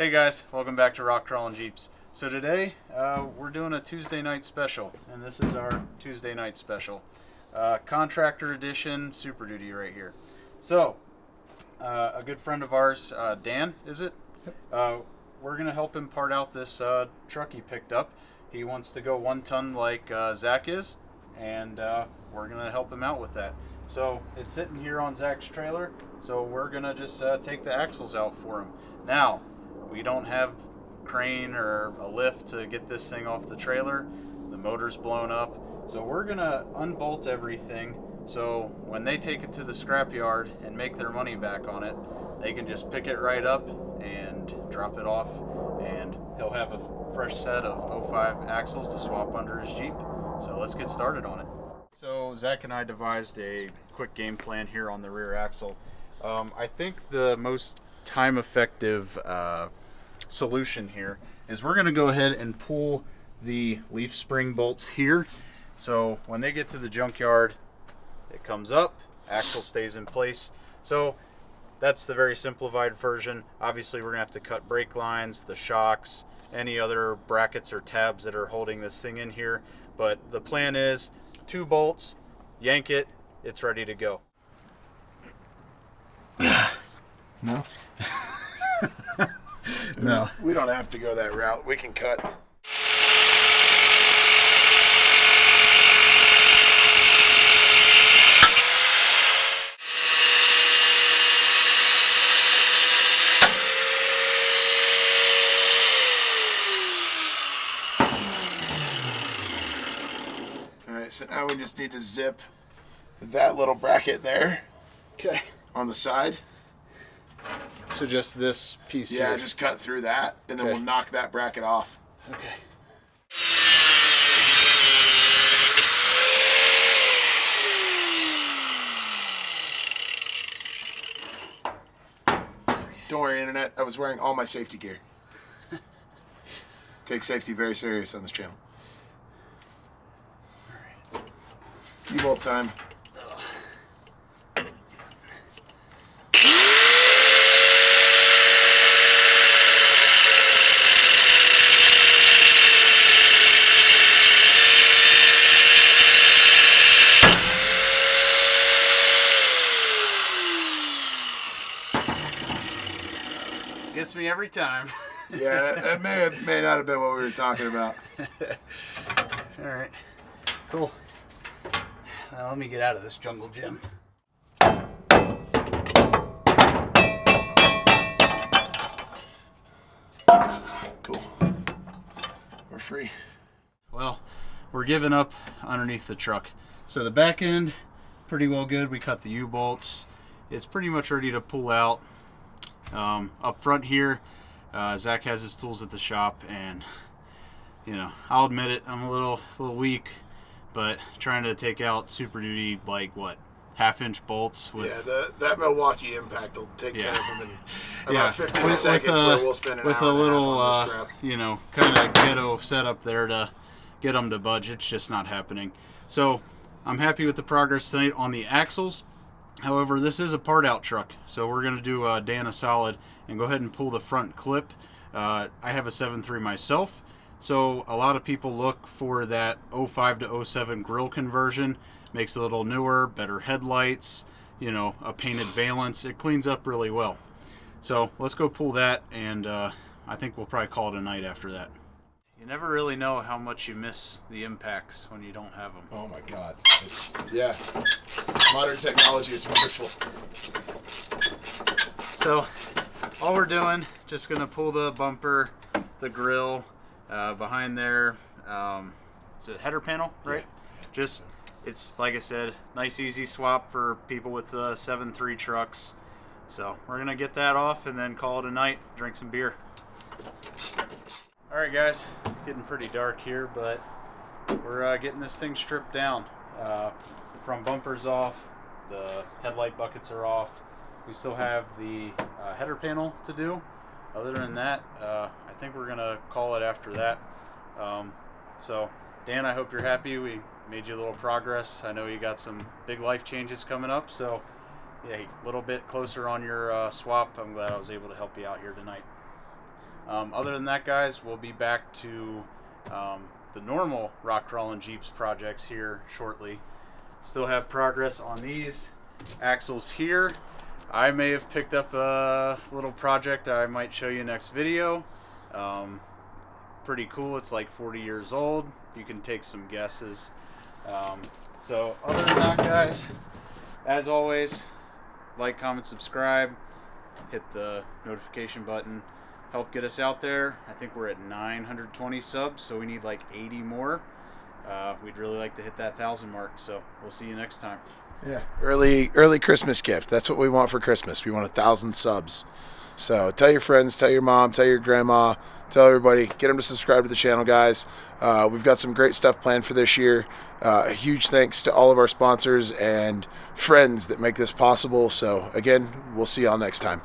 Hey guys, welcome back to RockCrawlinJeeps. So today we're doing a Tuesday night special, and this is our Tuesday night special. Contractor edition Super Duty right here. So, a good friend of ours, Dan, is it? Yep. We're going to help him part out this truck he picked up. He wants to go 1 ton like Zach is, and we're going to help him out with that. So it's sitting here on Zach's trailer, so we're going to just take the axles out for him. Now, we don't have crane or a lift to get this thing off the trailer. The motor's blown up. So we're going to unbolt everything, so when they take it to the scrapyard and make their money back on it, they can just pick it right up and drop it off, and he'll have a fresh set of 05 axles to swap under his Jeep. So let's get started on it. So Zach and I devised a quick game plan here on the rear axle. I think the most time-effective solution here is we're going to go ahead and pull the leaf spring bolts here. So when they get to the junkyard, it comes up, axle stays in place. So that's the very simplified version. Obviously, we're going to have to cut brake lines, the shocks, any other brackets or tabs that are holding this thing in here. But the plan is 2 bolts, yank it, it's ready to go. No? No. We don't have to go that route. We can cut. Alright, so now we just need to zip that little bracket there. Okay. On the side. So just this piece here? here? Just cut through that, and then Okay. we'll knock that bracket off. Okay. Don't worry, Internet. I was wearing all my safety gear. Take safety very serious on this channel. All right. U-bolt time. Gets me every time. Yeah, that may not have been what we were talking about. All right, cool. Now let me get out of this jungle gym. Cool. We're free. Well, we're giving up underneath the truck. So the back end, pretty well good. We cut the U-bolts. It's pretty much ready to pull out. Up front here, Zach has his tools at the shop, and you know, I'll admit it, I'm a little weak, but trying to take out Super Duty, like what, 1/2-inch bolts with, yeah, that Milwaukee impact will take care of them in about 15 with, seconds, where we'll spend an with hour a and a half little on this crap. you know, kind of ghetto setup there to get them to budge. It's just not happening. So I'm happy with the progress tonight on the axles. However, this is a part out truck, so we're going to do Dan a solid and go ahead and pull the front clip. I have a 7.3 myself, so a lot of people look for that 05 to 07 grill conversion. Makes it a little newer, better headlights, you know, a painted valance. It cleans up really well. So let's go pull that, and I think we'll probably call it a night after that. You never really know how much you miss the impacts when you don't have them. Oh my God. Yeah. Modern technology is wonderful. So all we're doing, just gonna pull the bumper, the grill, behind there, it's a header panel, right? Yeah. Just, it's like I said, nice easy swap for people with 7.3 trucks. So we're gonna get that off and then call it a night, drink some beer. All right guys, it's getting pretty dark here, but we're getting this thing stripped down. Front bumper's off, the headlight buckets are off. We still have the header panel to do. Other than that, I think we're gonna call it after that. So Dan, I hope you're happy. We made you a little progress. I know you got some big life changes coming up, so yeah, a little bit closer on your swap. I'm glad I was able to help you out here tonight. Other than that, guys, we'll be back to the normal Rock Crawlin' Jeeps projects here shortly. Still have progress on these axles here. I may have picked up a little project I might show you next video. Pretty cool. It's like 40 years old. You can take some guesses. So other than that, guys, as always, like, comment, subscribe, hit the notification button, help get us out there. I think we're at 920 subs, so we need like 80 more. We'd really like to hit that 1,000 mark, so we'll see you next time. Yeah, early Christmas gift. That's what we want for Christmas. We want 1,000 subs. So tell your friends, tell your mom, tell your grandma, tell everybody. Get them to subscribe to the channel, guys. We've got some great stuff planned for this year. A huge thanks to all of our sponsors and friends that make this possible. So again, we'll see y'all next time.